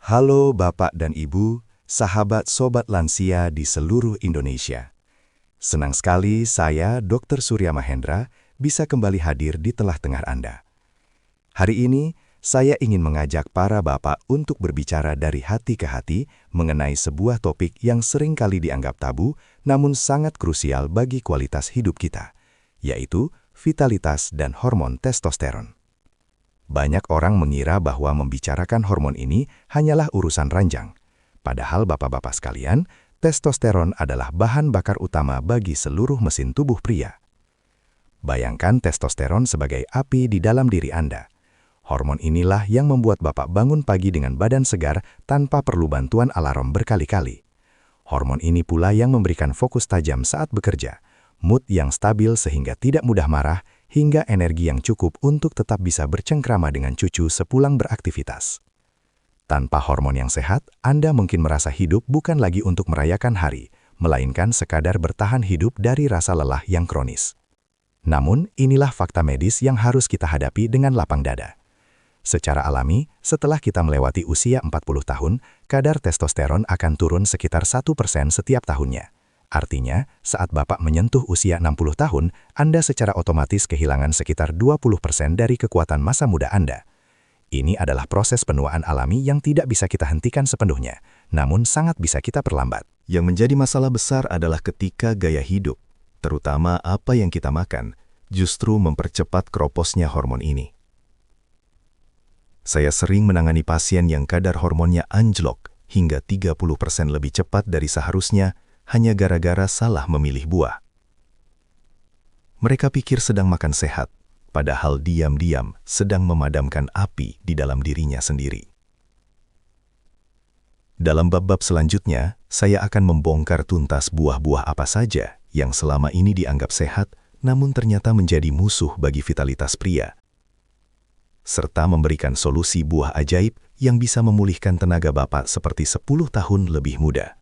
Halo Bapak dan Ibu, sahabat Sobat Lansia di seluruh Indonesia. Senang sekali saya, Dr. Surya Mahendra, bisa kembali hadir di tengah-tengah Anda. Hari ini, saya ingin mengajak para Bapak untuk berbicara dari hati ke hati mengenai sebuah topik yang sering kali dianggap tabu, namun sangat krusial bagi kualitas hidup kita, yaitu vitalitas dan hormon testosteron. Banyak orang mengira bahwa membicarakan hormon ini hanyalah urusan ranjang. Padahal bapak-bapak sekalian, testosteron adalah bahan bakar utama bagi seluruh mesin tubuh pria. Bayangkan testosteron sebagai api di dalam diri Anda. Hormon inilah yang membuat bapak bangun pagi dengan badan segar tanpa perlu bantuan alarm berkali-kali. Hormon ini pula yang memberikan fokus tajam saat bekerja, mood yang stabil sehingga tidak mudah marah, hingga energi yang cukup untuk tetap bisa bercengkrama dengan cucu sepulang beraktivitas. Tanpa hormon yang sehat, Anda mungkin merasa hidup bukan lagi untuk merayakan hari, melainkan sekadar bertahan hidup dari rasa lelah yang kronis. Namun, inilah fakta medis yang harus kita hadapi dengan lapang dada. Secara alami, setelah kita melewati usia 40 tahun, kadar testosteron akan turun sekitar 1% setiap tahunnya. Artinya, saat Bapak menyentuh usia 60 tahun, Anda secara otomatis kehilangan sekitar 20% dari kekuatan masa muda Anda. Ini adalah proses penuaan alami yang tidak bisa kita hentikan sepenuhnya, namun sangat bisa kita perlambat. Yang menjadi masalah besar adalah ketika gaya hidup, terutama apa yang kita makan, justru mempercepat keroposnya hormon ini. Saya sering menangani pasien yang kadar hormonnya anjlok hingga 30% lebih cepat dari seharusnya, hanya gara-gara salah memilih buah. Mereka pikir sedang makan sehat, padahal diam-diam sedang memadamkan api di dalam dirinya sendiri. Dalam bab-bab selanjutnya, saya akan membongkar tuntas buah-buah apa saja yang selama ini dianggap sehat, namun ternyata menjadi musuh bagi vitalitas pria, serta memberikan solusi buah ajaib yang bisa memulihkan tenaga Bapak seperti 10 tahun lebih muda.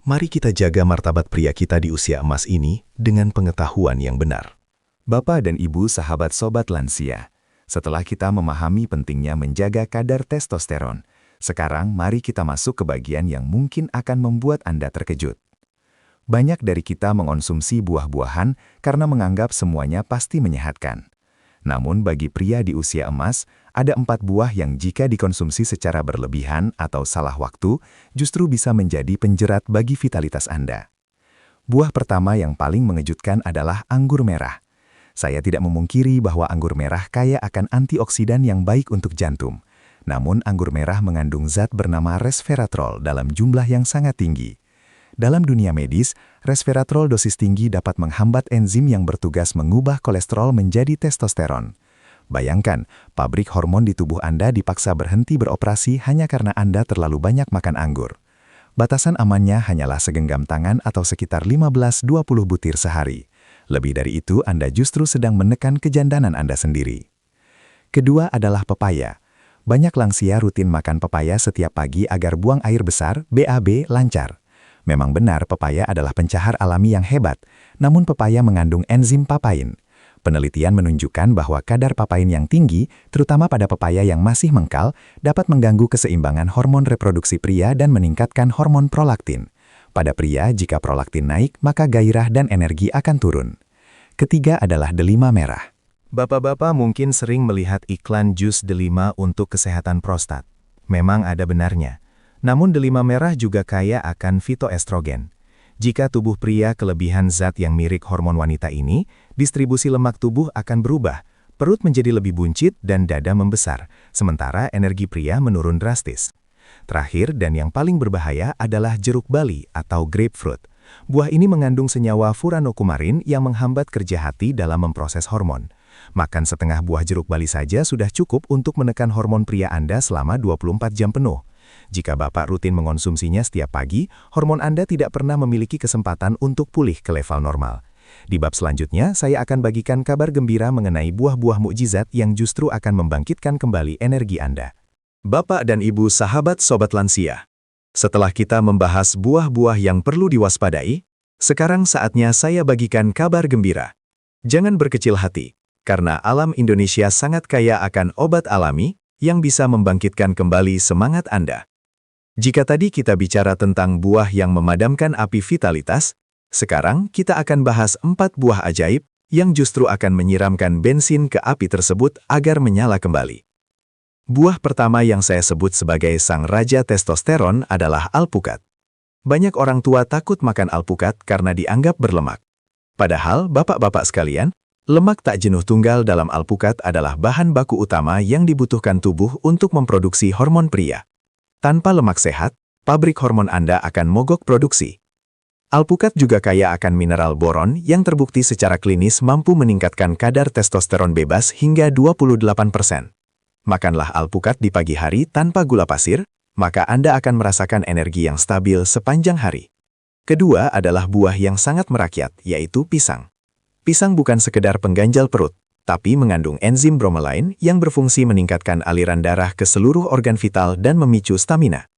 Mari kita jaga martabat pria kita di usia emas ini dengan pengetahuan yang benar. Bapak dan Ibu sahabat Sobat Lansia, setelah kita memahami pentingnya menjaga kadar testosteron, sekarang mari kita masuk ke bagian yang mungkin akan membuat Anda terkejut. Banyak dari kita mengonsumsi buah-buahan karena menganggap semuanya pasti menyehatkan. Namun bagi pria di usia emas, ada 4 buah yang jika dikonsumsi secara berlebihan atau salah waktu, justru bisa menjadi penjerat bagi vitalitas Anda. Buah pertama yang paling mengejutkan adalah anggur merah. Saya tidak memungkiri bahwa anggur merah kaya akan antioksidan yang baik untuk jantung. Namun anggur merah mengandung zat bernama resveratrol dalam jumlah yang sangat tinggi. Dalam dunia medis, resveratrol dosis tinggi dapat menghambat enzim yang bertugas mengubah kolesterol menjadi testosteron. Bayangkan, pabrik hormon di tubuh Anda dipaksa berhenti beroperasi hanya karena Anda terlalu banyak makan anggur. Batasan amannya hanyalah segenggam tangan atau sekitar 15-20 butir sehari. Lebih dari itu, Anda justru sedang menekan kejandanan Anda sendiri. Kedua adalah pepaya. Banyak lansia rutin makan pepaya setiap pagi agar buang air besar, BAB, lancar. Memang benar pepaya adalah pencahar alami yang hebat, namun pepaya mengandung enzim papain. Penelitian menunjukkan bahwa kadar papain yang tinggi, terutama pada pepaya yang masih mengkal, dapat mengganggu keseimbangan hormon reproduksi pria dan meningkatkan hormon prolaktin. Pada pria, jika prolaktin naik, maka gairah dan energi akan turun. Ketiga adalah delima merah. Bapak-bapak mungkin sering melihat iklan jus delima untuk kesehatan prostat. Memang ada benarnya. Namun delima merah juga kaya akan fitoestrogen. Jika tubuh pria kelebihan zat yang mirip hormon wanita ini, distribusi lemak tubuh akan berubah, perut menjadi lebih buncit dan dada membesar, sementara energi pria menurun drastis. Terakhir dan yang paling berbahaya adalah jeruk bali atau grapefruit. Buah ini mengandung senyawa furanokumarin yang menghambat kerja hati dalam memproses hormon. Makan setengah buah jeruk bali saja sudah cukup untuk menekan hormon pria Anda selama 24 jam penuh. Jika Bapak rutin mengonsumsinya setiap pagi, hormon Anda tidak pernah memiliki kesempatan untuk pulih ke level normal. Di bab selanjutnya, saya akan bagikan kabar gembira mengenai buah-buah mukjizat yang justru akan membangkitkan kembali energi Anda. Bapak dan Ibu sahabat Sobat Lansia, setelah kita membahas buah-buah yang perlu diwaspadai, sekarang saatnya saya bagikan kabar gembira. Jangan berkecil hati, karena alam Indonesia sangat kaya akan obat alami, yang bisa membangkitkan kembali semangat Anda. Jika tadi kita bicara tentang buah yang memadamkan api vitalitas, sekarang kita akan bahas 4 buah ajaib yang justru akan menyiramkan bensin ke api tersebut agar menyala kembali. Buah pertama yang saya sebut sebagai sang raja testosteron adalah alpukat. Banyak orang tua takut makan alpukat karena dianggap berlemak. Padahal, bapak-bapak sekalian, lemak tak jenuh tunggal dalam alpukat adalah bahan baku utama yang dibutuhkan tubuh untuk memproduksi hormon pria. Tanpa lemak sehat, pabrik hormon Anda akan mogok produksi. Alpukat juga kaya akan mineral boron yang terbukti secara klinis mampu meningkatkan kadar testosteron bebas hingga 28%. Makanlah alpukat di pagi hari tanpa gula pasir, maka Anda akan merasakan energi yang stabil sepanjang hari. Kedua adalah buah yang sangat merakyat, yaitu pisang. Pisang bukan sekedar pengganjal perut, tapi mengandung enzim bromelain yang berfungsi meningkatkan aliran darah ke seluruh organ vital dan memicu stamina.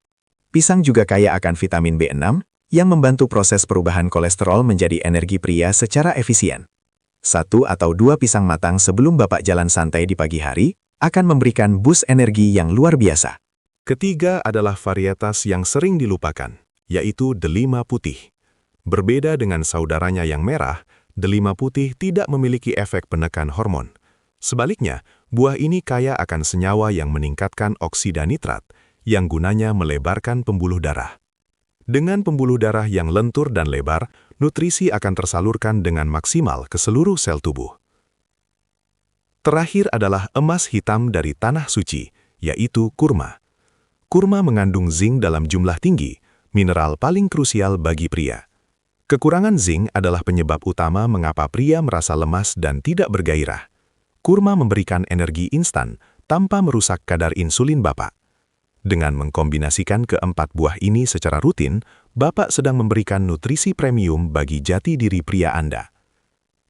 Pisang juga kaya akan vitamin B6 yang membantu proses perubahan kolesterol menjadi energi pria secara efisien. 1 atau 2 pisang matang sebelum Bapak jalan santai di pagi hari akan memberikan boost energi yang luar biasa. Ketiga adalah varietas yang sering dilupakan, yaitu delima putih. Berbeda dengan saudaranya yang merah, delima putih tidak memiliki efek penekan hormon. Sebaliknya, buah ini kaya akan senyawa yang meningkatkan oksida nitrat, yang gunanya melebarkan pembuluh darah. Dengan pembuluh darah yang lentur dan lebar, nutrisi akan tersalurkan dengan maksimal ke seluruh sel tubuh. Terakhir adalah emas hitam dari tanah suci, yaitu kurma. Kurma mengandung zinc dalam jumlah tinggi, mineral paling krusial bagi pria. Kekurangan zinc adalah penyebab utama mengapa pria merasa lemas dan tidak bergairah. Kurma memberikan energi instan tanpa merusak kadar insulin Bapak. Dengan mengkombinasikan keempat buah ini secara rutin, Bapak sedang memberikan nutrisi premium bagi jati diri pria Anda.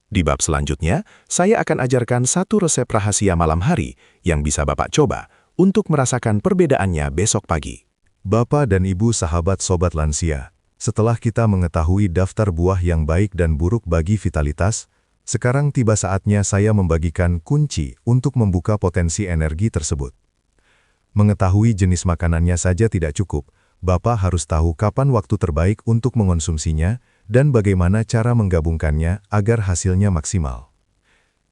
Di bab selanjutnya, saya akan ajarkan 1 resep rahasia malam hari yang bisa Bapak coba untuk merasakan perbedaannya besok pagi. Bapak dan Ibu sahabat Sobat Lansia, setelah kita mengetahui daftar buah yang baik dan buruk bagi vitalitas, sekarang tiba saatnya saya membagikan kunci untuk membuka potensi energi tersebut. Mengetahui jenis makanannya saja tidak cukup, Bapak harus tahu kapan waktu terbaik untuk mengonsumsinya dan bagaimana cara menggabungkannya agar hasilnya maksimal.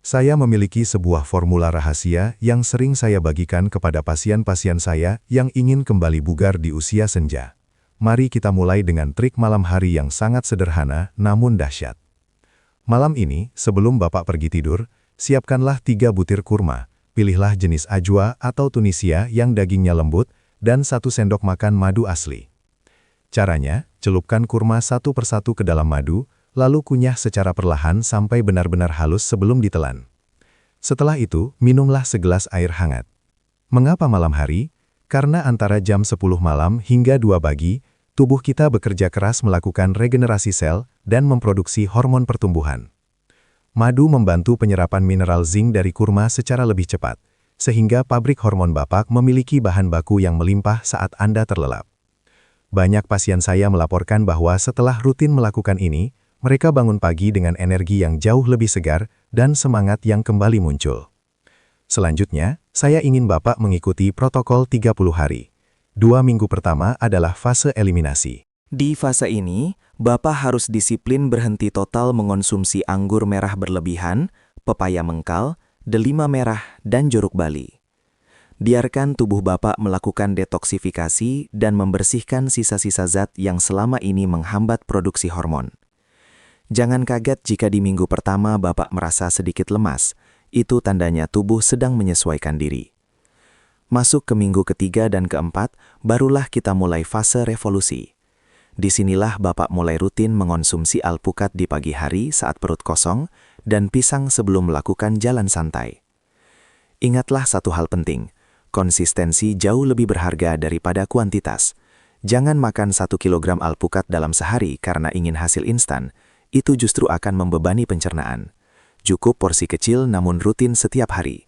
Saya memiliki sebuah formula rahasia yang sering saya bagikan kepada pasien-pasien saya yang ingin kembali bugar di usia senja. Mari kita mulai dengan trik malam hari yang sangat sederhana namun dahsyat. Malam ini, sebelum Bapak pergi tidur, siapkanlah 3 butir kurma, pilihlah jenis ajwa atau tunisia yang dagingnya lembut, dan 1 sendok makan madu asli. Caranya, celupkan kurma satu persatu ke dalam madu, lalu kunyah secara perlahan sampai benar-benar halus sebelum ditelan. Setelah itu, minumlah segelas air hangat. Mengapa malam hari? Karena antara jam 10 malam hingga 2 pagi, tubuh kita bekerja keras melakukan regenerasi sel dan memproduksi hormon pertumbuhan. Madu membantu penyerapan mineral zinc dari kurma secara lebih cepat, sehingga pabrik hormon Bapak memiliki bahan baku yang melimpah saat Anda terlelap. Banyak pasien saya melaporkan bahwa setelah rutin melakukan ini, mereka bangun pagi dengan energi yang jauh lebih segar dan semangat yang kembali muncul. Selanjutnya, saya ingin Bapak mengikuti protokol 30 hari. 2 minggu pertama adalah fase eliminasi. Di fase ini, Bapak harus disiplin berhenti total mengonsumsi anggur merah berlebihan, pepaya mengkal, delima merah, dan jeruk bali. Biarkan tubuh Bapak melakukan detoksifikasi dan membersihkan sisa-sisa zat yang selama ini menghambat produksi hormon. Jangan kaget jika di minggu pertama Bapak merasa sedikit lemas, itu tandanya tubuh sedang menyesuaikan diri. Masuk ke minggu ketiga dan keempat, barulah kita mulai fase revolusi. Disinilah Bapak mulai rutin mengonsumsi alpukat di pagi hari saat perut kosong dan pisang sebelum melakukan jalan santai. Ingatlah satu hal penting, konsistensi jauh lebih berharga daripada kuantitas. Jangan makan 1 kilogram alpukat dalam sehari karena ingin hasil instan, itu justru akan membebani pencernaan. Cukup porsi kecil namun rutin setiap hari.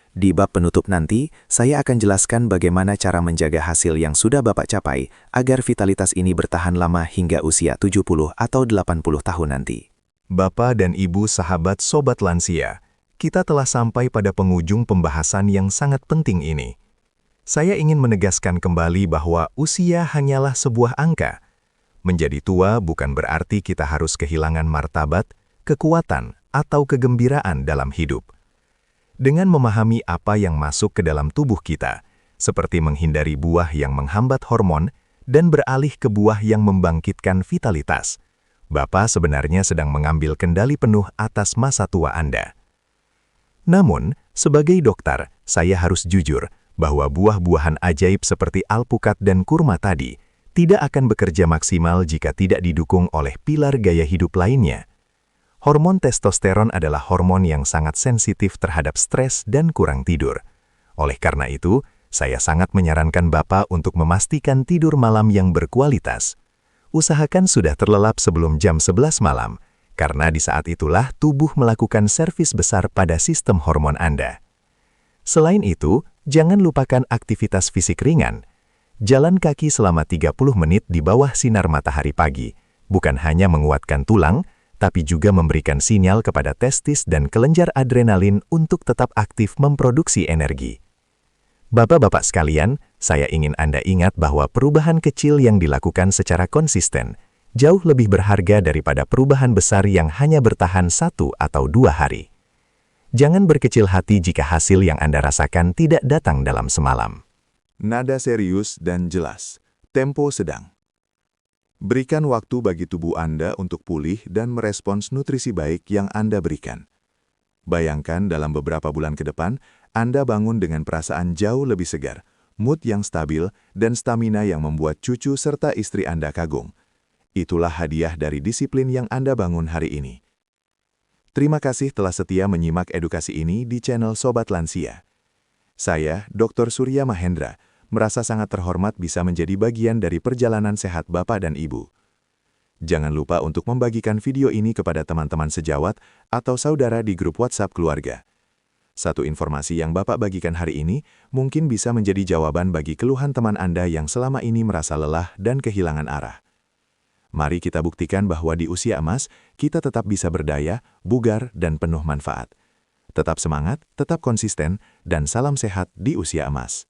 Di bab penutup nanti, saya akan jelaskan bagaimana cara menjaga hasil yang sudah Bapak capai agar vitalitas ini bertahan lama hingga usia 70 atau 80 tahun nanti. Bapak dan Ibu sahabat Sobat Lansia, kita telah sampai pada penghujung pembahasan yang sangat penting ini. Saya ingin menegaskan kembali bahwa usia hanyalah sebuah angka. Menjadi tua bukan berarti kita harus kehilangan martabat, kekuatan, atau kegembiraan dalam hidup. Dengan memahami apa yang masuk ke dalam tubuh kita, seperti menghindari buah yang menghambat hormon dan beralih ke buah yang membangkitkan vitalitas, Bapak sebenarnya sedang mengambil kendali penuh atas masa tua Anda. Namun, sebagai dokter, saya harus jujur bahwa buah-buahan ajaib seperti alpukat dan kurma tadi tidak akan bekerja maksimal jika tidak didukung oleh pilar gaya hidup lainnya. Hormon testosteron adalah hormon yang sangat sensitif terhadap stres dan kurang tidur. Oleh karena itu, saya sangat menyarankan Bapak untuk memastikan tidur malam yang berkualitas. Usahakan sudah terlelap sebelum jam 11 malam, karena di saat itulah tubuh melakukan servis besar pada sistem hormon Anda. Selain itu, jangan lupakan aktivitas fisik ringan. Jalan kaki selama 30 menit di bawah sinar matahari pagi, bukan hanya menguatkan tulang, tapi juga memberikan sinyal kepada testis dan kelenjar adrenalin untuk tetap aktif memproduksi energi. Bapak-bapak sekalian, saya ingin Anda ingat bahwa perubahan kecil yang dilakukan secara konsisten jauh lebih berharga daripada perubahan besar yang hanya bertahan 1 atau 2 hari. Jangan berkecil hati jika hasil yang Anda rasakan tidak datang dalam semalam. Nada serius dan jelas. Tempo sedang. Berikan waktu bagi tubuh Anda untuk pulih dan merespons nutrisi baik yang Anda berikan. Bayangkan dalam beberapa bulan ke depan, Anda bangun dengan perasaan jauh lebih segar, mood yang stabil, dan stamina yang membuat cucu serta istri Anda kagum. Itulah hadiah dari disiplin yang Anda bangun hari ini. Terima kasih telah setia menyimak edukasi ini di channel Sobat Lansia. Saya, Dr. Surya Mahendra, merasa sangat terhormat bisa menjadi bagian dari perjalanan sehat Bapak dan Ibu. Jangan lupa untuk membagikan video ini kepada teman-teman sejawat atau saudara di grup WhatsApp keluarga. Satu informasi yang Bapak bagikan hari ini mungkin bisa menjadi jawaban bagi keluhan teman Anda yang selama ini merasa lelah dan kehilangan arah. Mari kita buktikan bahwa di usia emas, kita tetap bisa berdaya, bugar, dan penuh manfaat. Tetap semangat, tetap konsisten, dan salam sehat di usia emas.